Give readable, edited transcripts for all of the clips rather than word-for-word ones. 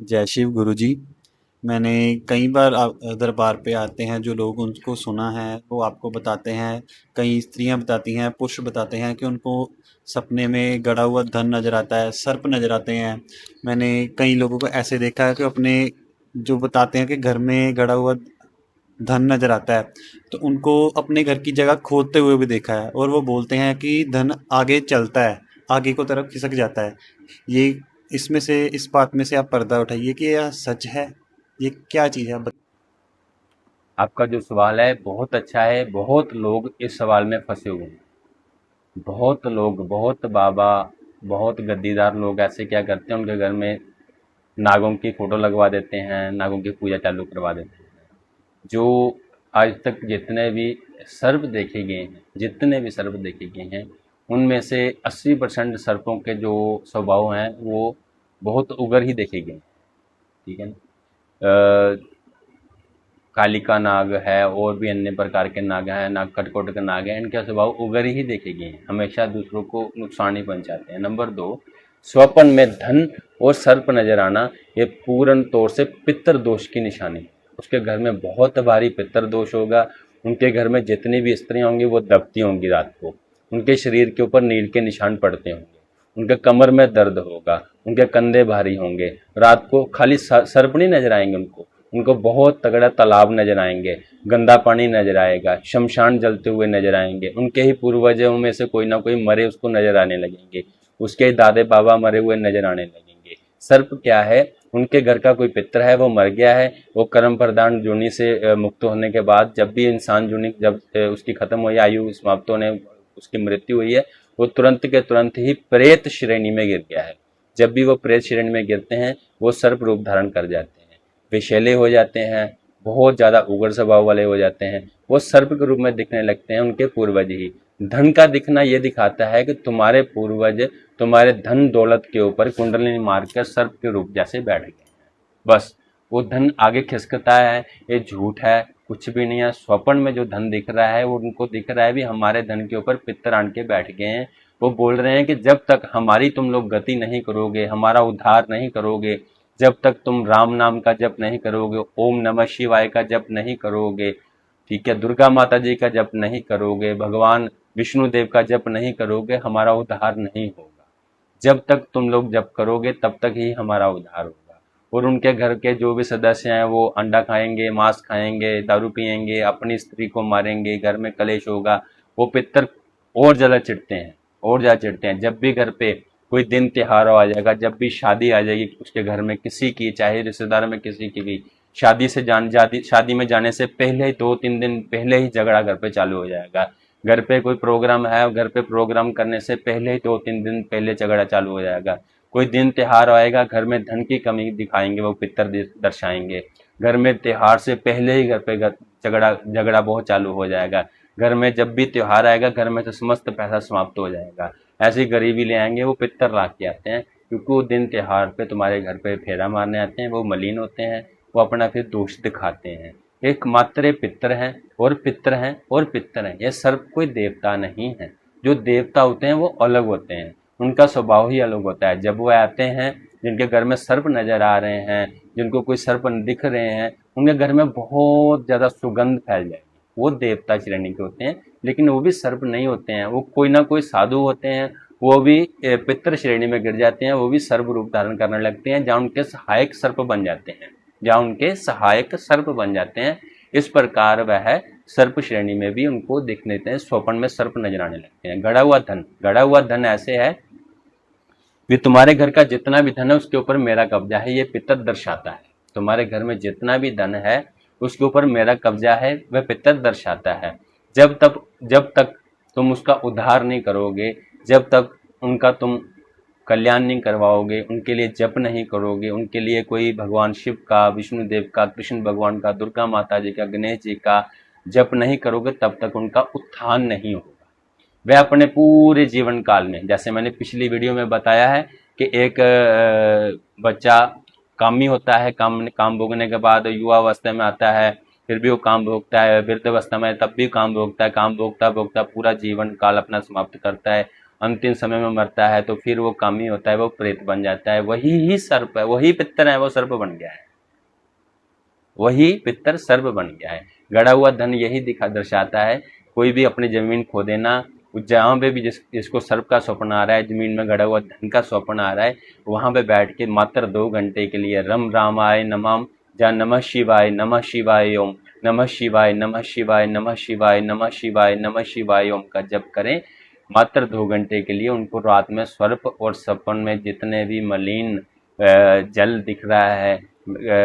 जय शिव गुरुजी। मैंने कई बार दरबार पे आते हैं जो लोग, उनको सुना है, वो आपको बताते हैं, कई स्त्रियां बताती हैं, पुरुष बताते हैं कि उनको सपने में गड़ा हुआ धन नज़र आता है, सर्प नज़र आते हैं। मैंने कई लोगों को ऐसे देखा है कि अपने जो बताते हैं कि घर में गड़ा हुआ धन नज़र आता है, तो उनको अपने घर की जगह खोदते हुए भी देखा है, और वो बोलते हैं कि धन आगे चलता है, आगे को तरफ खिसक जाता है। ये इसमें से, इस बात में से आप पर्दा उठाइए कि यह सच है, ये क्या चीज़ है, आप आपका जो सवाल है बहुत अच्छा है। बहुत लोग इस सवाल में फंसे हुए हैं। बहुत लोग, बहुत बाबा, बहुत गद्दीदार लोग ऐसे क्या करते हैं, उनके घर में नागों की फोटो लगवा देते हैं, नागों की पूजा चालू करवा देते हैं। जो आज तक जितने भी सर्प देखे गए हैं, जितने भी सर्प देखे गए हैं, उनमें से 80% सर्पों के जो स्वभाव हैं वो बहुत उग्र ही देखे गए हैं। ठीक है ना? कालिका नाग है और भी अन्य प्रकार के नाग हैं, नाग कटकोट का नाग है, इनके स्वभाव उग्र ही देखे गए हैं, हमेशा दूसरों को नुकसान ही पहुंचाते हैं। नंबर दो, स्वप्न में धन और सर्प नजर आना, ये पूर्ण तौर से पितृ दोष की निशानी है। उसके घर में बहुत भारी पितृ दोष होगा। उनके घर में जितनी भी स्त्रियां होंगी वो दबती होंगी रात को, उनके शरीर के ऊपर नील के निशान पड़ते होंगे, उनके कमर में दर्द होगा, उनके कंधे भारी होंगे, रात को खाली सर्प नहीं नजर आएंगे उनको, उनको बहुत तगड़ा तालाब नजर आएंगे, गंदा पानी नजर आएगा, शमशान जलते हुए नजर आएंगे, उनके ही पूर्वजों में से कोई ना कोई मरे उसको नजर आने लगेंगे, उसके ही दादे बाबा मरे हुए नजर आने लगेंगे। सर्प क्या है? उनके घर का कोई पितर है, वो मर गया है, वो कर्म प्रधान जूनी से मुक्त होने के बाद, जब भी इंसान जूनी जब उसकी खत्म हुई, आयु समाप्त होने, उसकी मृत्यु हुई है, वो तुरंत के तुरंत ही प्रेत श्रेणी में गिर गया है। जब भी वो प्रेत श्रेणी में गिरते हैं वो सर्प रूप धारण कर जाते हैं, विषैले हो जाते हैं, बहुत ज़्यादा उग्र स्वभाव वाले हो जाते हैं, वो सर्प के रूप में दिखने लगते हैं। उनके पूर्वज ही धन का दिखना ये दिखाता है कि तुम्हारे पूर्वज तुम्हारे धन दौलत के ऊपर कुंडलिनी मारकर सर्प के रूप जैसे बैठ गए हैं। बस वो धन आगे खिसकता है, ये झूठ है, कुछ भी नहीं है। स्वप्न में जो धन दिख रहा है वो उनको दिख रहा है भी हमारे धन के ऊपर पितर आन के बैठ गए हैं। वो बोल रहे हैं कि जब तक हमारी तुम लोग गति नहीं करोगे, हमारा उद्धार नहीं करोगे, जब तक तुम राम नाम का जप नहीं करोगे, ओम नमः शिवाय का जप नहीं करोगे, ठीक है, दुर्गा माता जी का जप नहीं करोगे, भगवान विष्णु देव का जप नहीं करोगे, हमारा उद्धार नहीं होगा। जब तक तुम लोग जप करोगे तब तक ही हमारा उद्धार होगा। और उनके घर के जो भी सदस्य हैं वो अंडा खाएंगे, मांस खाएंगे, दारू पिएंगे, अपनी स्त्री को मारेंगे, घर में कलेश होगा। वो पितर और ज़्यादा चिढ़ते हैं, और ज़्यादा चिढ़ते हैं। जब भी घर पे कोई दिन त्योहार आ जाएगा, जब भी शादी आ जाएगी उसके घर में किसी की, चाहे रिश्तेदार में किसी की भी, शादी में जाने से पहले ही 2-3 दिन पहले ही झगड़ा घर पे चालू हो जाएगा। घर पे कोई प्रोग्राम है, घर पे प्रोग्राम करने से पहले ही 2-3 दिन पहले झगड़ा चालू हो जाएगा। कोई दिन त्योहार आएगा, घर में धन की कमी दिखाएंगे, वो पितर दर्शाएंगे। घर में त्योहार से पहले ही घर पे झगड़ा झगड़ा बहुत चालू हो जाएगा। घर में जब भी त्योहार आएगा घर में से समस्त पैसा समाप्त हो जाएगा। ऐसी गरीबी ले आएंगे, वो पितर ला के आते हैं, क्योंकि वो दिन त्योहार पे तुम्हारे घर पे फेरा मारने आते हैं। वो मलिन होते हैं, वो अपना फिर दोष दिखाते हैं। एकमात्र पितर हैं और पितर हैं और पितर हैं, ये सर्प कोई देवता नहीं है। जो देवता होते हैं वो अलग होते हैं, उनका स्वभाव ही अलग होता है। जब वो आते हैं, जिनके घर में सर्प नजर आ रहे हैं, जिनको कोई सर्प दिख रहे हैं, उनके घर में बहुत ज़्यादा सुगंध फैल जाएगी, वो देवता श्रेणी के होते हैं। लेकिन वो भी सर्प नहीं होते हैं, वो कोई ना कोई साधु होते हैं, वो भी पितृ श्रेणी में गिर जाते हैं, वो भी सर्प रूप धारण करने लगते हैं, जहाँ उनके सहायक सर्प बन जाते हैं, जहाँ उनके सहायक सर्प बन जाते हैं। इस प्रकार वह सर्प श्रेणी में भी उनको दिख लेते हैं, स्वप्न में सर्प नजर आने लगते हैं। गड़ा हुआ धन ऐसे है कि तुम्हारे घर का जितना भी धन है उसके ऊपर मेरा कब्जा है, ये पितर दर्शाता है। तुम्हारे घर में जितना भी धन है उसके ऊपर मेरा कब्जा है, वह पितर दर्शाता है। जब तक तुम उसका उद्धार नहीं करोगे, जब तक उनका तुम कल्याण नहीं करवाओगे, उनके लिए जप नहीं करोगे, उनके लिए कोई भगवान शिव का, विष्णु देव का, कृष्ण भगवान का, दुर्गा माता जी का, गणेश जी का जप नहीं करोगे, तब तक उनका उत्थान नहीं होगा। वह अपने पूरे जीवन काल में, जैसे मैंने पिछली वीडियो में बताया है कि एक बच्चा कामी होता है, काम भोगने के बाद युवा अवस्था में आता है, फिर भी वो काम भोगता है, वृद्ध अवस्था में तब भी काम भोगता है, काम भोगता भोगता पूरा जीवन काल अपना समाप्त करता है। अंतिम समय में मरता है तो फिर वो कामी होता है, वो प्रेत बन जाता है। वही ही सर्प है, वही पितर है, वो सर्प बन गया है, वही पितर सर्प बन गया है। गड़ा हुआ धन यही दर्शाता है। कोई भी अपनी जमीन खो देना, जहाँ पे भी जिसको सर्प का स्वप्न आ रहा है, जमीन में गड़ा हुआ धन का स्वप्न आ रहा है, वहां पे बैठ के मात्र 2 घंटे के लिए रम रामाय नमः, या नमः शिवाय ओम, नमः शिवाय नमः शिवाय नमः शिवाय नमः शिवाय नमः शिवाय ओम का जप करें मात्र 2 घंटे के लिए। उनको रात में सर्प और सपन में जितने भी मलिन जल दिख रहा है,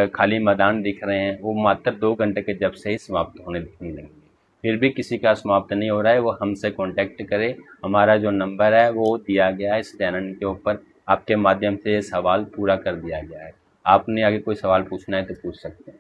खाली मैदान दिख रहे हैं, वो मात्र 2 घंटे के जब से ही समाप्त होने दिखने लगेंगे। फिर भी किसी का समाप्त नहीं हो रहा है, वो हमसे कांटेक्ट करे। हमारा जो नंबर है वो दिया गया है इस चैनल के ऊपर, आपके माध्यम से ये सवाल पूरा कर दिया गया है। आपने आगे कोई सवाल पूछना है तो पूछ सकते हैं।